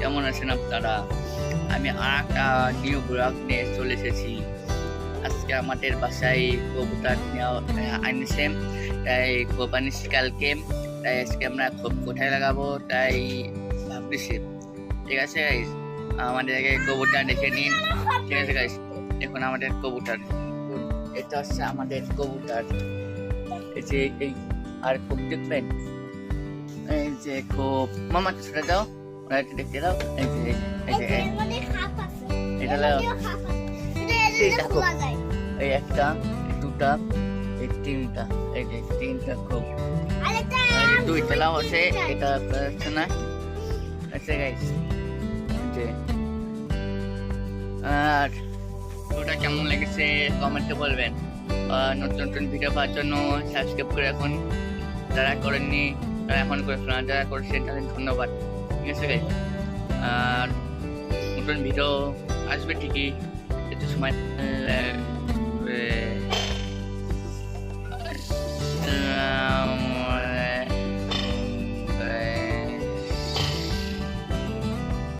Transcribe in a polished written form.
কেমন আছেন আপনারা? আমি আর একটা নিউ ব্লগ নিয়ে চলে এসেছি। আজকে আমাদের বাসায় কবুতর আনিছে, তাই খোপ আনিছি কালকে। তাই আজকে আমরা খোপ কোথায় লাগাবো তাই ভাবতেছি। ঠিক আছে গাইস, আমাদের আগে কবুতর দেখে নিন। ঠিক আছে গাইস, এখন আমাদের কবুতর, এটা হচ্ছে আমাদের কবুতর। এই যে এই আর খোপ দেখবেন, এই যে খোপ মামা ছোটা দাও, দেখতে দাও। এই যে এটা দেখো, এই একটা, দুটা, এই তিনটা, এই যে তিনটা খোপ, দুইটা লাভ আছে, এটা আছে না। আচ্ছা গাইস, যে আর ওটা কেমন লেগেছে কমেন্টে বলবেন। নতুন নতুন ভিডিও পাওয়ার জন্য সাবস্ক্রাইব করে রাখুন, যারা করেননি তারা এখন করে ফেলুন, যারা করেছেন তাদের ধন্যবাদ। ঠিক আছে গাইস, আর নতুন ভিডিও আসবে ঠিকই, একটু সময়